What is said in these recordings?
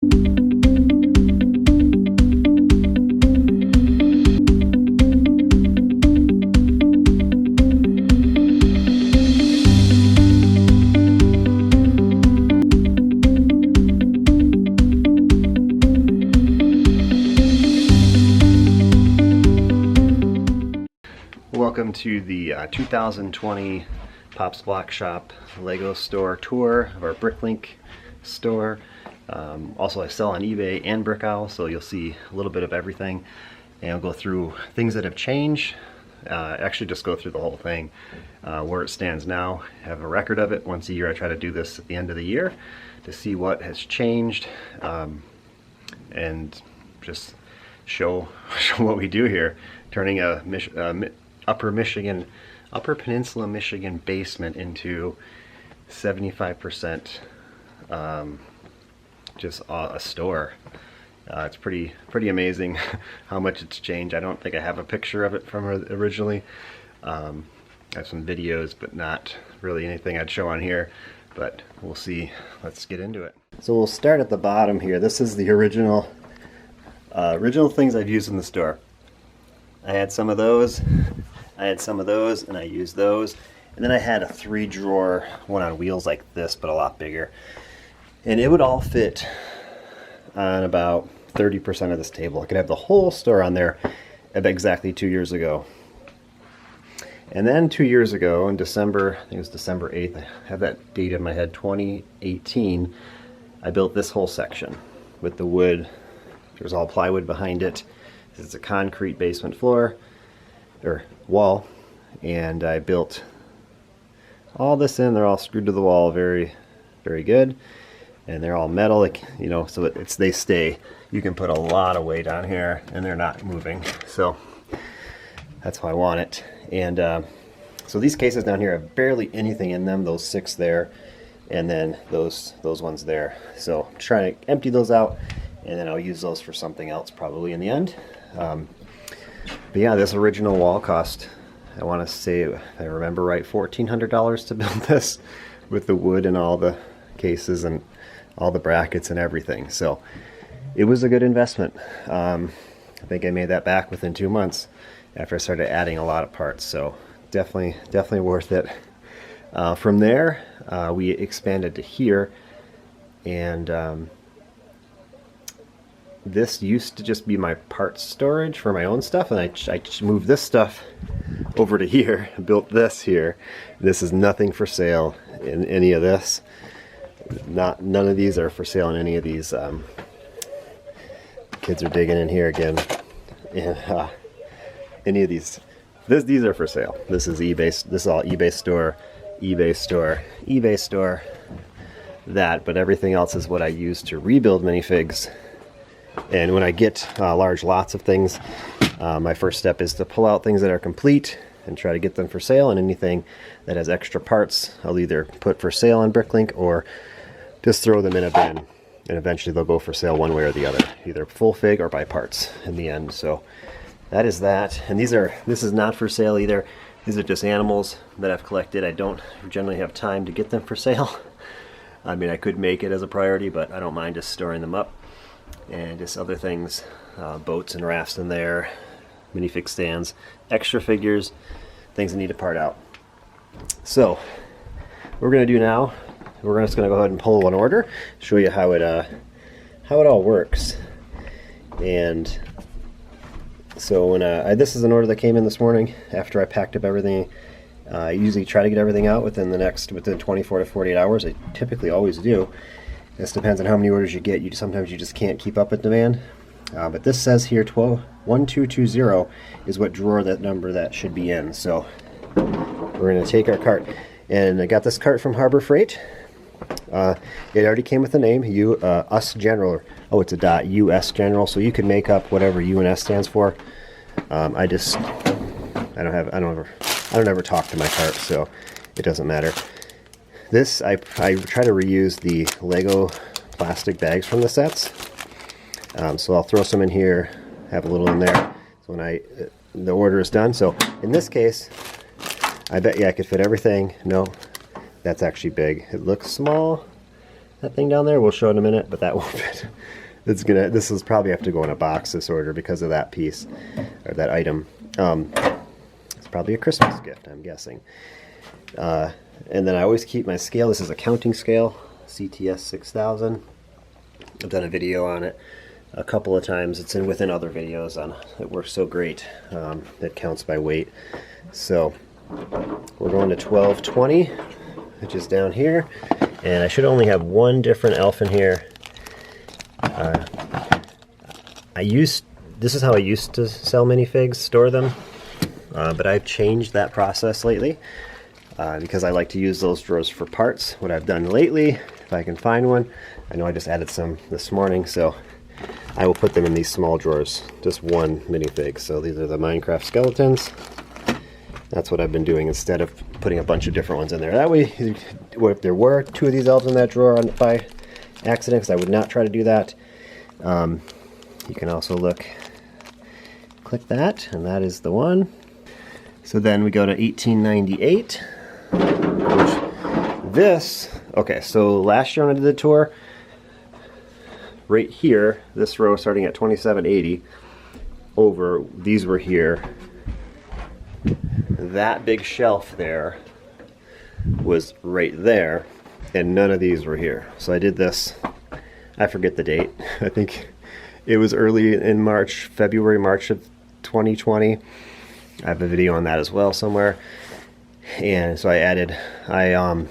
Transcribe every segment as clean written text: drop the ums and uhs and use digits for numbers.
Welcome to the 2020 Pops Block Shop Lego store tour of our Bricklink store. Also, I sell on eBay and Brickowl, so you'll see a little bit of everything. And I'll go through things that have changed. Actually, just go through the whole thing, where it stands now. Have a record of it. Once a year, I try to do this at the end of the year to see what has changed, and just show what we do here, turning a Upper Peninsula, Michigan basement into 75% just a store. It's pretty amazing how much it's changed. I don't think I have a picture of it from originally. I have some videos, but not really anything I'd show on here. But we'll see. Let's get into it. So we'll start at the bottom here. This is the original things I've used in the store. I had some of those. And I used those. And then I had a 3-drawer one on wheels like this, but a lot bigger. And it would all fit on about 30% of this table. I could have the whole store on there exactly 2 years ago. And then 2 years ago, in December, I think it was December 8th, I have that date in my head, 2018, I built this whole section with the wood. There's all plywood behind it. This is a concrete basement floor, or wall, and I built all this in. They're all screwed to the wall, very good, and they're all metal, like, you know, so they stay. You can put a lot of weight on here and they're not moving, so that's how I want it. And so these cases down here have barely anything in them, those 6 there, and then those ones there. So I'm trying to empty those out, and then I'll use those for something else probably in the end. But yeah, this original wall cost, I want to say, if I remember right, $1,400 to build this, with the wood and all the cases and all the brackets and everything. So it was a good investment. I think I made that back within 2 months after I started adding a lot of parts. So definitely worth it. From there, we expanded to here, and this used to just be my parts storage for my own stuff, and I moved this stuff over to here, built this here. This is nothing for sale in any of this. None of these are for sale in any of these. Kids are digging in here again. And any of these, these are for sale. This is eBay. This is all eBay store, eBay store, eBay store. That, but everything else is what I use to rebuild minifigs. And when I get large lots of things, my first step is to pull out things that are complete and try to get them for sale, and anything that has extra parts I'll either put for sale on Bricklink or just throw them in a bin, and eventually they'll go for sale one way or the other, either full fig or by parts in the end. So that is that. And this is not for sale either. These are just animals that I've collected. I don't generally have time to get them for sale. I mean, I could make it as a priority, but I don't mind just storing them up. And just other things, boats and rafts in there, minifig stands, extra figures, things that need to part out. So what we're going to do now, we're just going to go ahead and pull one order, show you how it all works. And so when this is an order that came in this morning after I packed up everything. I usually try to get everything out within 24 to 48 hours. I typically always do. This depends on how many orders you get. Sometimes you just can't keep up with demand. But this says here 1220 is what drawer that number that should be in. So we're going to take our cart. And I got this cart from Harbor Freight. It already came with a name, US General. Oh, it's a .US General. So you can make up whatever U and S stands for. I don't ever talk to my cart, so it doesn't matter. This, I try to reuse the Lego plastic bags from the sets. So I'll throw some in here, have a little in there. So when the order is done. So in this case, I bet you I could fit everything. No, that's actually big. It looks small, that thing down there. We'll show in a minute, but that won't fit. This will probably have to go in a box this order because of that piece, or that item. It's probably a Christmas gift, I'm guessing. And then I always keep my scale. This is a counting scale, CTS 6000. I've done a video on it a couple of times. It's within other videos on it. Works so great. It counts by weight. So we're going to 1220, which is down here, and I should only have one different elf in here. This is how I used to sell minifigs, store them, but I've changed that process lately because I like to use those drawers for parts. What I've done lately, if I can find one, I know I just added some this morning, so I will put them in these small drawers, just one minifig. So these are the Minecraft skeletons. That's what I've been doing instead of putting a bunch of different ones in there. That way, if there were two of these elves in that drawer by accident, because I would not try to do that, you can also click that, and that is the one. So then we go to 1898, okay, so last year when I did the tour, right here, this row starting at 2780, over, these were here. That big shelf there was right there, and none of these were here. So I did this, I forget the date, I think it was early in March, February, March of 2020. I have a video on that as well somewhere. And so I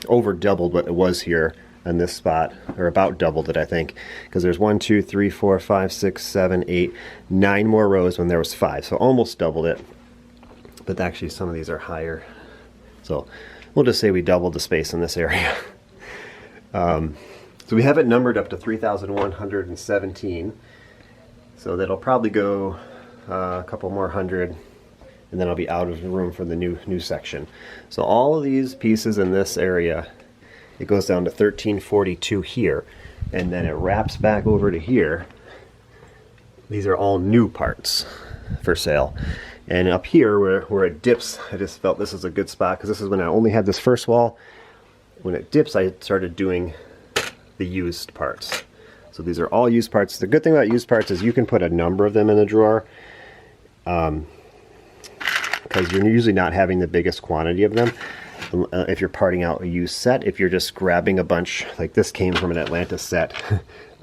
over doubled what it was here on this spot, or about doubled it, I think, because there's 1, 2, 3, 4, 5, 6, 7, 8, 9 more rows when there was 5, so almost doubled it. But actually some of these are higher, so we'll just say we doubled the space in this area. So we have it numbered up to 3,117, so that'll probably go a couple more hundred, and then I'll be out of the room for the new section. So all of these pieces in this area, it goes down to 1342 here, and then it wraps back over to here. These are all new parts for sale. And up here where it dips, I just felt this is a good spot, because this is when I only had this first wall. When it dips, I started doing the used parts. So these are all used parts. The good thing about used parts is you can put a number of them in the drawer, because you're usually not having the biggest quantity of them. If you're parting out a used set, if you're just grabbing a bunch, like this came from an Atlantis set,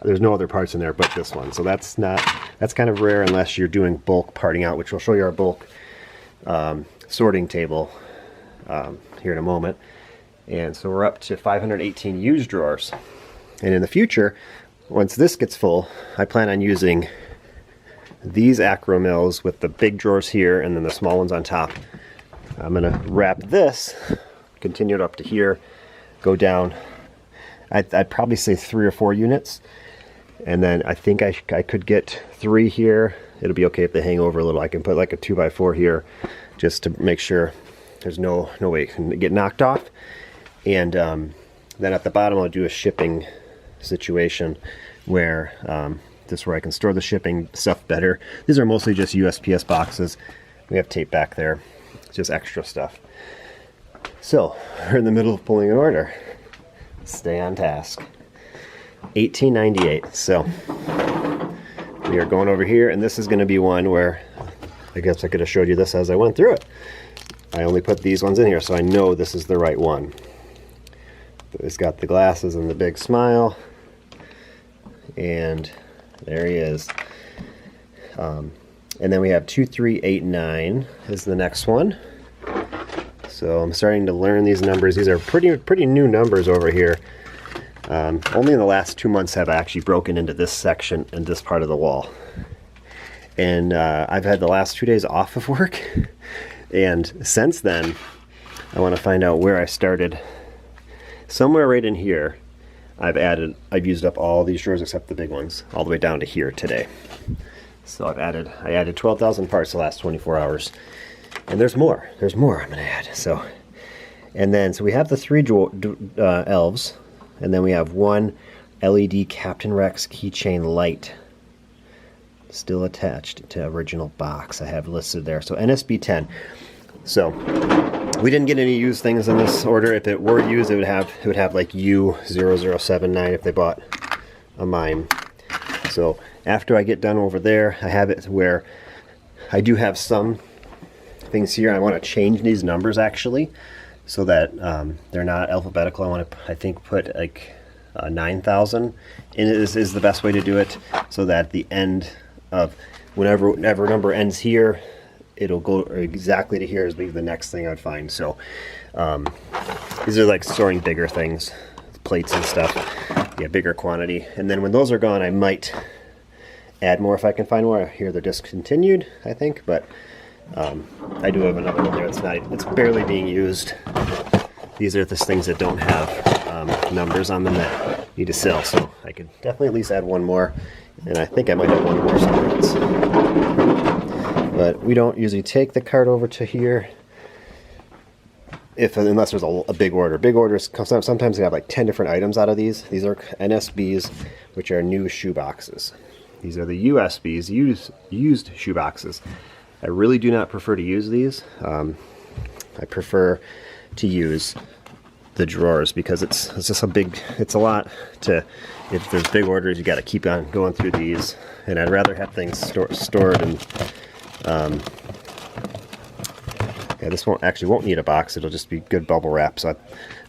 there's no other parts in there but this one. So that's kind of rare unless you're doing bulk parting out, which we'll show you our bulk sorting table here in a moment. And so we're up to 518 used drawers. And in the future, once this gets full, I plan on using these acro mills with the big drawers here and then the small ones on top. I'm gonna wrap this, continue it up to here, go down. I'd probably say 3 or 4 units, and then I think I could get 3 here. It'll be okay if they hang over a little. I can put like a 2x4 here just to make sure there's no way it can get knocked off. And then at the bottom I'll do a shipping situation where this where I can store the shipping stuff better. These are mostly just USPS boxes. We have tape back there. It's just extra stuff. So we're in the middle of pulling an order. Stay on task. 1898. So we are going over here, and this is going to be one where I guess I could have showed you this as I went through it. I only put these ones in here so I know this is the right one. It's got the glasses and the big smile, and there he is. And then we have 2389 is the next one. So I'm starting to learn these numbers. These are pretty new numbers over here. Only in the last 2 months have I actually broken into this section and this part of the wall. And I've had the last 2 days off of work, and since then I want to find out where I started. Somewhere right in here I've used up all these drawers except the big ones, all the way down to here today. So I added 12,000 parts the last 24 hours. And there's more I'm gonna add. So we have the 3 elves, and then we have 1 LED Captain Rex keychain light still attached to original box I have listed there. So NSB 10. So We didn't get any used things in this order. If it were used, it would have like U0079 if they bought a mine. So after I get done over there, I have it where I do have some things here. I want to change these numbers actually, so that they're not alphabetical. I want to, I think, put like 9,000 in. Is the best way to do it, so that the end of whenever number ends here, it'll go exactly to here is the next thing I'd find. So these are like storing bigger things, plates and stuff. Yeah, bigger quantity. And then when those are gone, I might add more if I can find more. Here they're discontinued, I think, but I do have another one there. It's barely being used. These are the things that don't have numbers on them that need to sell. So I could definitely at least add one more, and I think I might have one more somewhere else. But we don't usually take the cart over to here unless there's a big order. Big orders sometimes they have like 10 different items out of these. These are NSBs, which are new shoe boxes. These are the USBs, used shoe boxes. I really do not prefer to use these. I prefer to use the drawers because it's just it's a lot to, if there's big orders, you got to keep on going through these, and I'd rather have things stored and yeah, this won't need a box. It'll just be good bubble wrap. So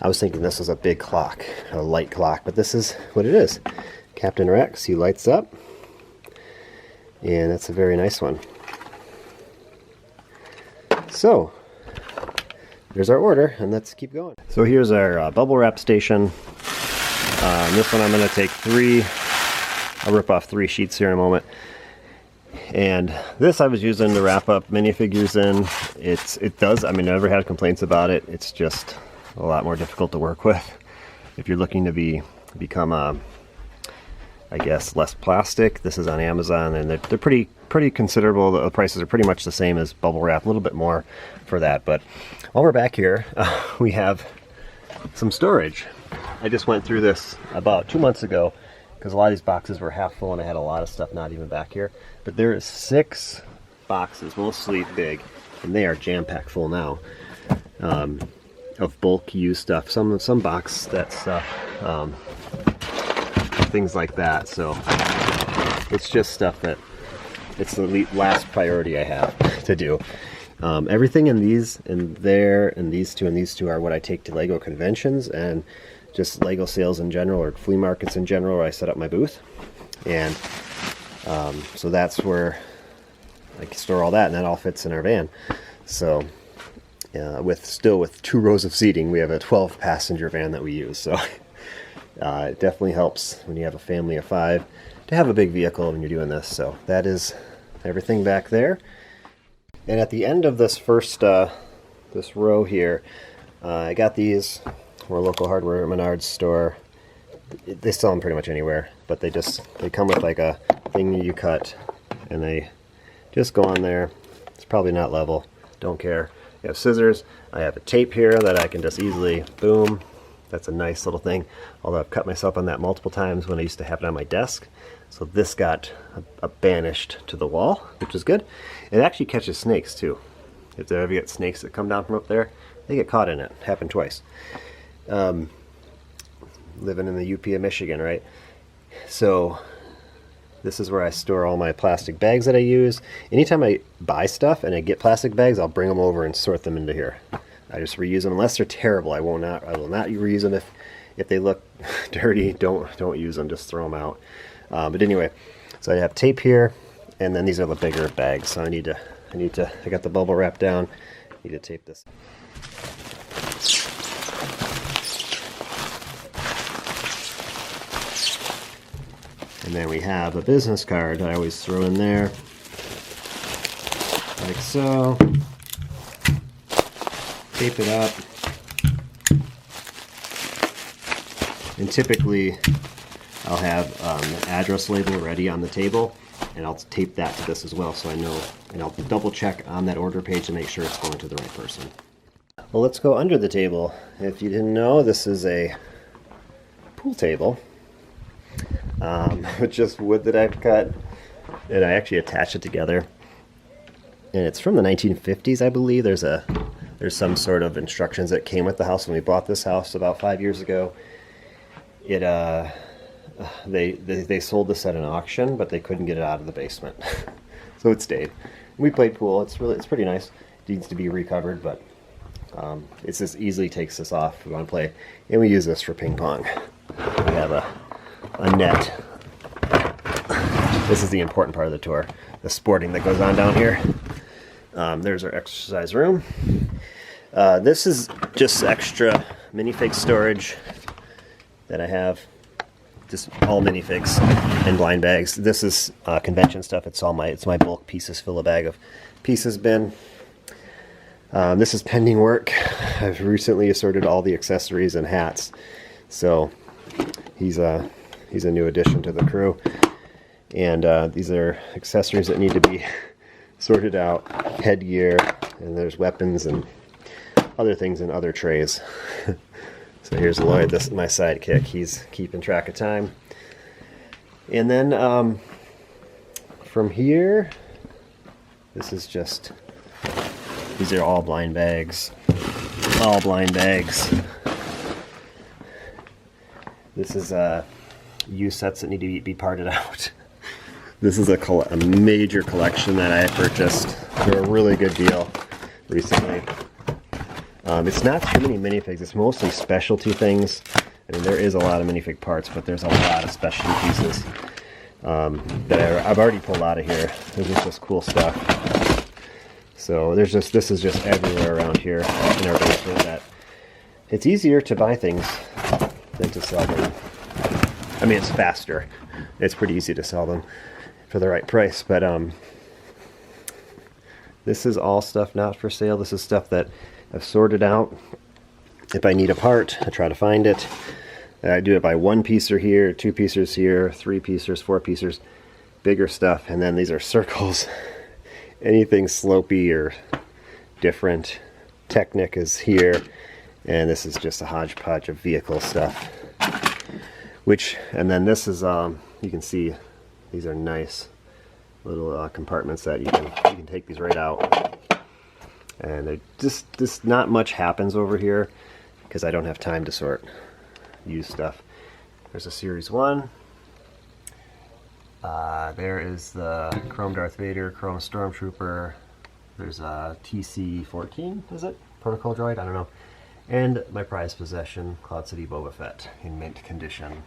I was thinking this was a big clock, a light clock, but this is what it is. Captain Rex, he lights up, and that's a very nice one. So there's our order, and let's keep going. So here's our bubble wrap station. This one I'm going to take 3. I'll rip off 3 sheets here in a moment. And this I was using to wrap up minifigures in. It does, I mean, I never had complaints about it. It's just a lot more difficult to work with if you're looking to become I guess less plastic. This is on Amazon, and they're pretty considerable. The prices are pretty much the same as bubble wrap, a little bit more for that. But while we're back here, we have some storage. I just went through this about 2 months ago because a lot of these boxes were half full and I had a lot of stuff not even back here. But there is 6 boxes, mostly big, and they are jam-packed full now, of bulk used stuff. Some box that stuff, things like that. So it's just stuff that it's the last priority I have to do. Everything in these and there and these two are what I take to Lego conventions and just Lego sales in general, or flea markets in general, where I set up my booth. And so that's where I can store all that, and that all fits in our van. So with 2 rows of seating, we have a 12-passenger van that we use. So it definitely helps when you have a family of 5 to have a big vehicle when you're doing this. So that is everything back there. And at the end of this first this row here, I got these from a local hardware Menards store. They sell them pretty much anywhere, but they come with like a thing you cut, and they just go on there. It's probably not level, don't care. You have scissors. I have a tape here that I can just easily, boom. That's a nice little thing, although I've cut myself on that multiple times when I used to have it on my desk. So this got banished to the wall, which is good. It actually catches snakes too. If there ever get snakes that come down from up there, they get caught in it. Happened twice. Living in the UP of Michigan, right? So this is where I store all my plastic bags that I use. Anytime I buy stuff and I get plastic bags, I'll bring them over and sort them into here. I just reuse them unless they're terrible. I will not reuse them if they look dirty. Don't use them. Just throw them out. But anyway, so I have tape here, and then these are the bigger bags. So I got the bubble wrap down. I need to tape this. And then we have a business card I always throw in there, like so. Tape it up. And typically I'll have an address label ready on the table, and I'll tape that to this as well, so I know, and I'll double check on that order page to make sure it's going to the right person. Well, let's go under the table. If you didn't know, this is a pool table with just wood that I've cut, and I actually attached it together. And it's from the 1950s, I believe. There's a There's some sort of instructions that came with the house when we bought this house about 5 years ago. It they sold this at an auction, but they couldn't get it out of the basement, so it stayed. We played pool. It's pretty nice. It needs to be recovered, but it just easily takes this off if we want to play. And we use this for ping pong. We have a net. This is the important part of the tour, the sporting that goes on down here. There's our exercise room. This is just extra minifig storage that I have. Just all minifigs and blind bags. This is convention stuff. It's my bulk pieces. Fill a bag of pieces bin. This is pending work. I've recently assorted all the accessories and hats, so he's a new addition to the crew. And these are accessories that need to be sorted out. Headgear, and there's weapons and other things in other trays. So here's Lloyd, this is my sidekick. He's keeping track of time. And then from here, this is just, these are all blind bags. All blind bags. This is used sets that need to be parted out. This is a major collection that I purchased for a really good deal recently. It's not too many minifigs, it's mostly specialty things. I mean, there is a lot of minifig parts, but there's a lot of specialty pieces that I've already pulled out of here. This is just cool stuff. So this is just everywhere around here in our basement. That it's easier to buy things than to sell them. I mean, it's faster. It's pretty easy to sell them for the right price, but this is all stuff not for sale. This is stuff that I've sorted out. If I need a part, I try to find it. I do it by one piecer here, two piecers here, three piecers, four piecers, bigger stuff. And then these are circles. Anything slopey or different. Technic is here. And this is just a hodgepodge of vehicle stuff. And then this is, you can see, these are nice little compartments that you can take these right out. And it just not much happens over here because I don't have time to sort used stuff. There's a Series 1. There is the Chrome Darth Vader, Chrome Stormtrooper. There's a TC-14, is it? Protocol droid? I don't know. And my prized possession, Cloud City Boba Fett, in mint condition.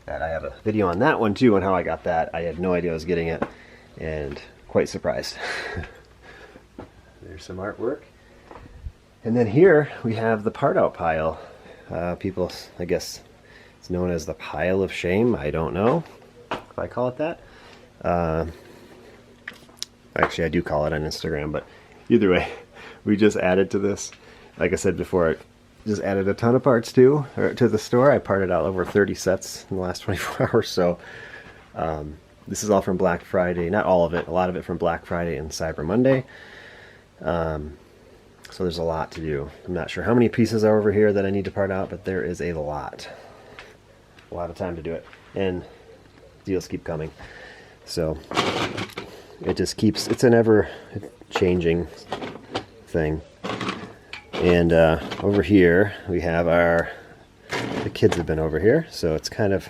That I have a video on that one too, on how I got that. I had no idea I was getting it, and quite surprised. There's some artwork. And then here we have the part out pile. People, I guess it's known as the pile of shame. I don't know if I call it that. Actually, I do call it on Instagram, but either way, we just added to this. Like I said before, I just added a ton of parts to the store. I parted out over 30 sets in the last 24 hours. So this is all from Black Friday. Not all of it, a lot of it from Black Friday and Cyber Monday. So there's a lot to do. I'm not sure how many pieces are over here that I need to part out, but there is a lot of time to do it, and deals keep coming. So it just keeps, it's an ever changing thing. And over here we have the kids have been over here, so it's kind of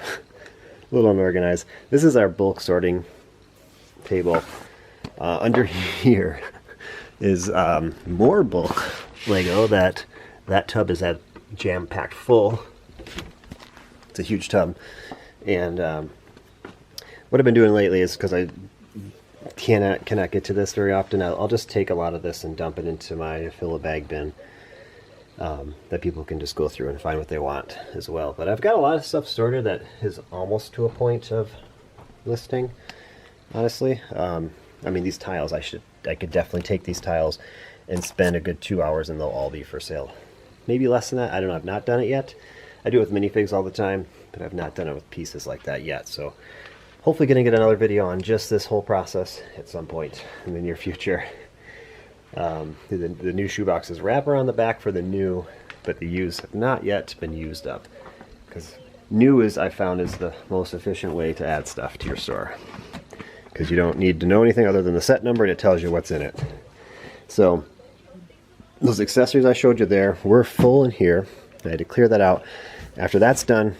a little unorganized. This is our bulk sorting table. Under here is more bulk Lego. That tub is jam-packed full. It's a huge tub. And what I've been doing lately is, because I cannot get to this very often, I'll just take a lot of this and dump it into my fill-a-bag bin that people can just go through and find what they want as well. But I've got a lot of stuff sorted that is almost to a point of listing, honestly. I mean, these tiles, I could definitely take these tiles and spend a good 2 hours and they'll all be for sale. Maybe less than that. I don't know. I've not done it yet. I do it with minifigs all the time, but I've not done it with pieces like that yet. So hopefully going to get another video on just this whole process at some point in the near future. The new shoeboxes wrap around the back for the new, but the used have not yet been used up. Because new I found is the most efficient way to add stuff to your store. Because you don't need to know anything other than the set number, and it tells you what's in it. So those accessories I showed you there were full in here. I had to clear that out. After that's done,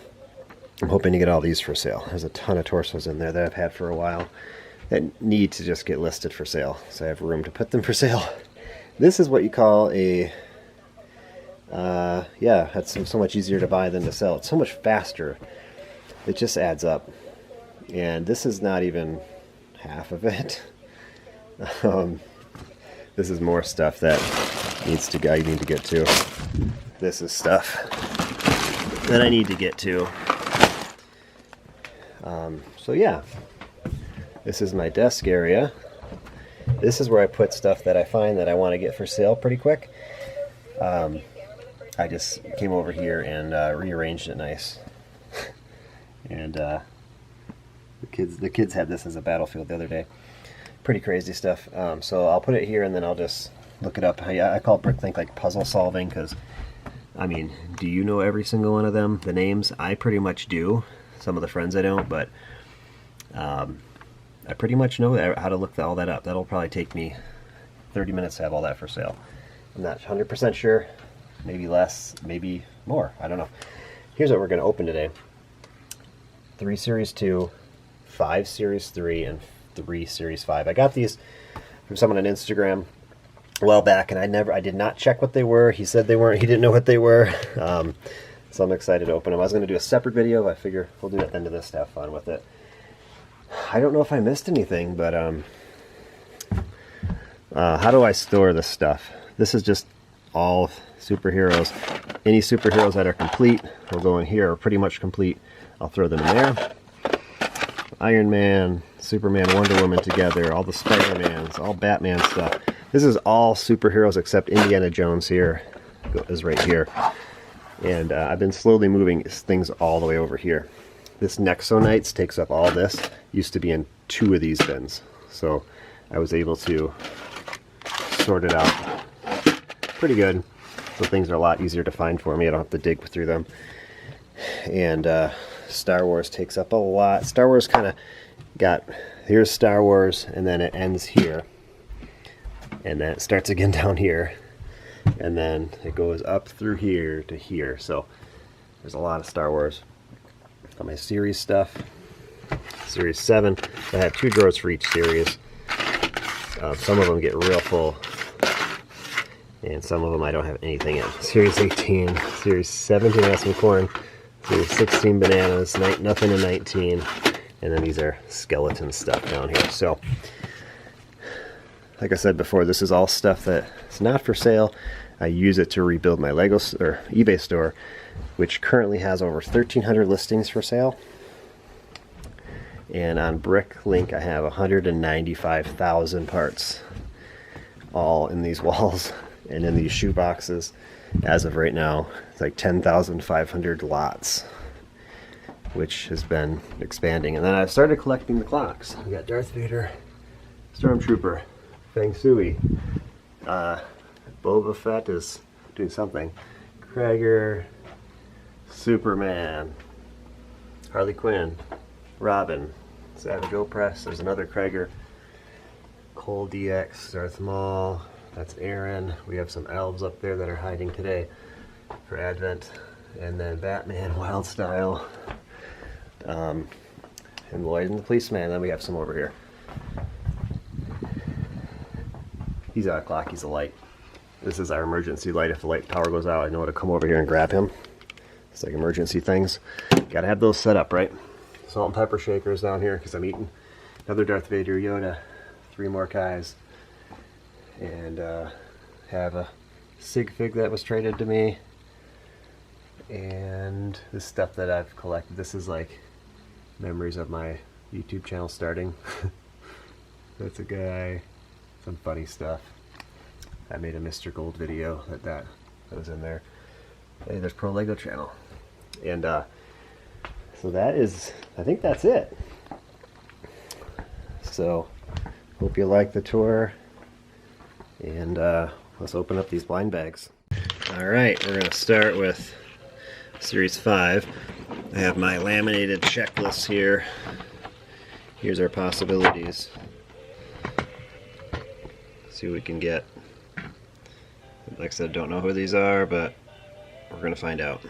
I'm hoping to get all these for sale. There's a ton of torsos in there that I've had for a while that need to just get listed for sale, so I have room to put them for sale. This is what you call a, yeah, that's so much easier to buy than to sell. It's so much faster. It just adds up. And this is not even half of it. This is more stuff that I need to get to. This is stuff that I need to get to. So yeah, this is my desk area. This is where I put stuff that I find that I want to get for sale pretty quick. I just came over here and rearranged it nice. And the kids had this as a battlefield the other day. Pretty crazy stuff. So I'll put it here and then I'll just look it up. I call Bricklink like puzzle solving, because I mean, do you know every single one of them, the names? I pretty much do. Some of the friends I don't, but I pretty much know how to look all that up. That'll probably take me 30 minutes to have all that for sale. I'm not 100% sure. Maybe less, maybe more. I don't know. Here's what we're going to open today. 3 Series 2, 5 Series 3, and 3 Series 5. I got these from someone on Instagram a while back, and I did not check what they were. He said they weren't. He didn't know what they were. So I'm excited to open them. I was going to do a separate video, but I figure we'll do it at the end of this to have fun with it. I don't know if I missed anything, but how do I store this stuff? This is just all superheroes. Any superheroes that are complete will go in here, or pretty much complete. I'll throw them in there. Iron Man, Superman, Wonder Woman together, all the Spider-Mans, all Batman stuff. This is all superheroes except Indiana Jones here, is right here. And I've been slowly moving things all the way over here. This Nexonites takes up all this. Used to be in 2 of these bins. So I was able to sort it out pretty good. So things are a lot easier to find for me. I don't have to dig through them. And Star Wars takes up a lot. Star Wars kind of got, here's Star Wars, and then it ends here. And then it starts again down here. And then it goes up through here to here. So there's a lot of Star Wars. Got my series stuff. Series 7. I have 2 drawers for each series. Some of them get real full. And some of them I don't have anything in. Series 18. Series 17 has some corn. Series 16 bananas. Nothing in 19. And then these are skeleton stuff down here. So, like I said before, this is all stuff that's not for sale. I use it to rebuild my Lego or eBay store, which currently has over 1,300 listings for sale. And on Bricklink, I have 195,000 parts, all in these walls and in these shoe boxes. As of right now, it's like 10,500 lots, which has been expanding. And then I've started collecting the clocks. We got Darth Vader, Stormtrooper, Feng Shui, Boba Fett is doing something, Krager, Superman, Harley Quinn, Robin, Savage Opress, there's another Krager, Cole DX, Darth Maul, that's Aaron. We have some elves up there that are hiding today for Advent, and then Batman, Wild Style, and Lloyd and the Policeman. And then we have some over here. He's not a clock, he's a light. This is our emergency light. If the light power goes out, I know how to come over here and grab him. It's like emergency things. Gotta have those set up, right? Salt and pepper shakers down here because I'm eating another Darth Vader Yoda, 3 more Kais, and have a sig fig that was traded to me, and this stuff that I've collected. This is like memories of my YouTube channel starting. That's a guy. Some funny stuff. I made a Mr. Gold video that was in there. Hey, there's Pro Lego channel. And so that is, I think that's it. So hope you like the tour, and let's open up these blind bags. Alright, we're going to start with Series 5. I have my laminated checklist here. Here's our possibilities. See what we can get. Like I said, don't know who these are, but we're gonna find out.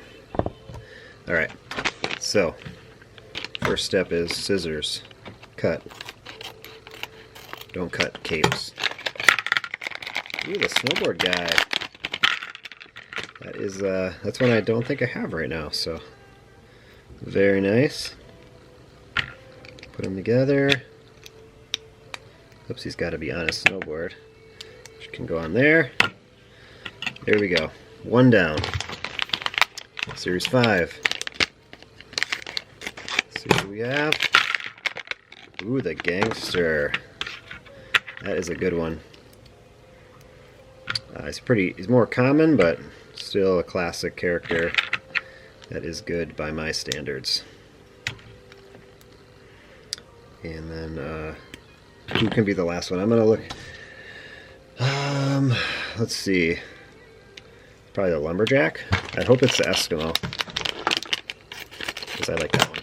Alright, so first step is scissors. Cut. Don't cut capes. Ooh, the snowboard guy. That is, that's one I don't think I have right now, so very nice. Put them together. Oops, he's got to be on a snowboard. Which can go on there. There we go. One down. Series 5. Let's see what we have. Ooh, the Gangster. That is a good one. He's more common, but still a classic character that is good by my standards. And then, who can be the last one? I'm gonna look. Let's see. Probably the Lumberjack. I hope it's the Eskimo, because I like that one.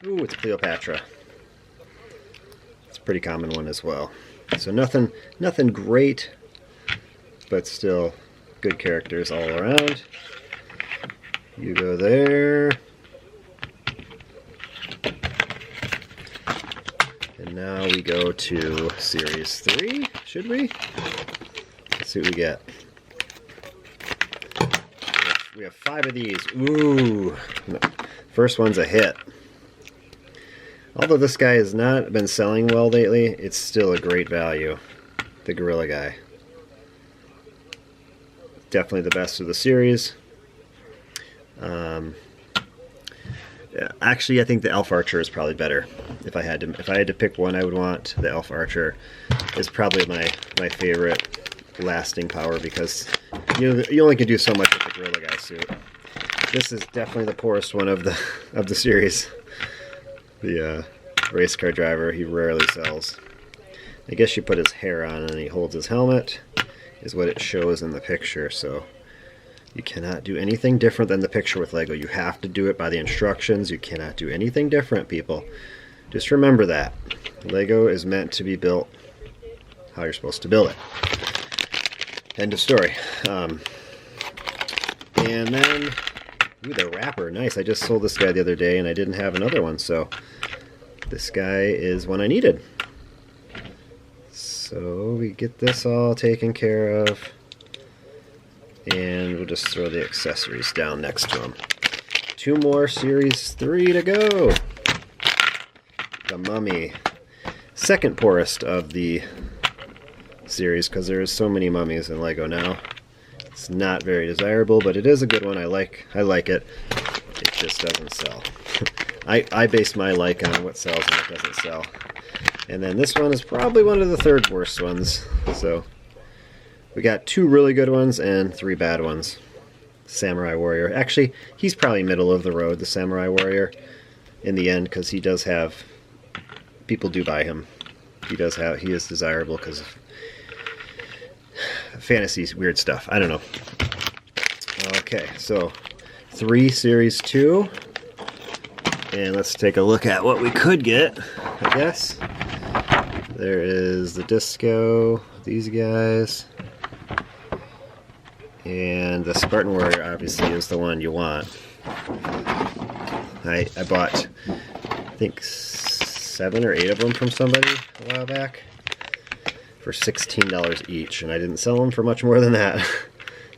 Ooh, it's Cleopatra. It's a pretty common one as well. So nothing great, but still good characters all around. You go there. And now we go to Series 3, should we? Let's see what we get. We have 5 of these. Ooh! First one's a hit. Although this guy has not been selling well lately, it's still a great value. The Gorilla Guy. Definitely the best of the series. Actually, I think the Elf Archer is probably better. If I had to pick one, I would want the Elf Archer. Is probably my favorite lasting power, because you only can do so much with the Gorilla Guy suit. This is definitely the poorest one of the series. The race car driver, he rarely sells. I guess you put his hair on and he holds his helmet, is what it shows in the picture. So you cannot do anything different than the picture with Lego. You have to do it by the instructions. You cannot do anything different, people. Just remember that. Lego is meant to be built how you're supposed to build it. End of story. And then, ooh, the Rapper. Nice. I just sold this guy the other day and I didn't have another one, so this guy is one I needed. So we get this all taken care of. And we'll just throw the accessories down next to them. 2 more Series 3 to go. The Mummy. Second poorest of the series, because there's so many mummies in Lego now. It's not very desirable, but it is a good one. I like it. It just doesn't sell. I base my like on what sells and what doesn't sell. And then this one is probably one of the 3rd worst ones. So we got 2 really good ones and 3 bad ones. Samurai Warrior. Actually, he's probably middle of the road, the Samurai Warrior, in the end, because he does have... people do buy him. He is desirable because of fantasy weird stuff. I don't know. Okay, so 3 Series 2. And let's take a look at what we could get, I guess. There is the Disco, these guys. And the Spartan Warrior obviously is the one you want. I bought, I think, 7 or 8 of them from somebody a while back for $16 each, and I didn't sell them for much more than that.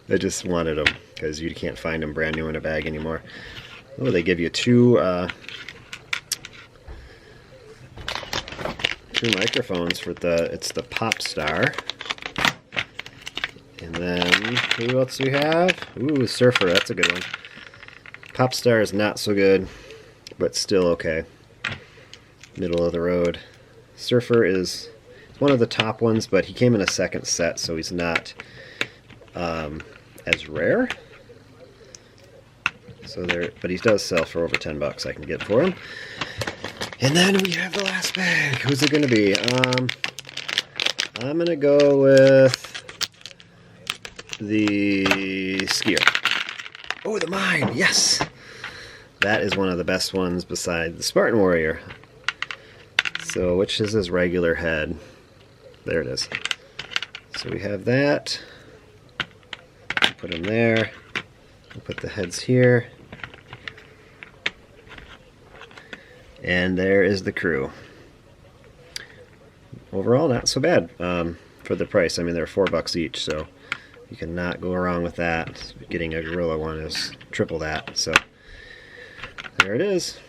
I just wanted them because you can't find them brand new in a bag anymore. Oh, they give you 2 microphones for it's the Pop Star. And then, who else do we have? Ooh, Surfer, that's a good one. Pop Star is not so good, but still okay. Middle of the road. Surfer is one of the top ones, but he came in a 2nd set, so he's not as rare. So but he does sell for over $10 I can get for him. And then we have the last bag. Who's it going to be? I'm going to go with the Skier. Oh, the Mime! Yes! That is one of the best ones beside the Spartan Warrior. So, which is his regular head? There it is. So we have that. Put them there. We'll put the heads here. And there is the crew. Overall, not so bad for the price. I mean, they're $4 each, so you cannot go wrong with that. Getting a gorilla one is triple that. So there it is.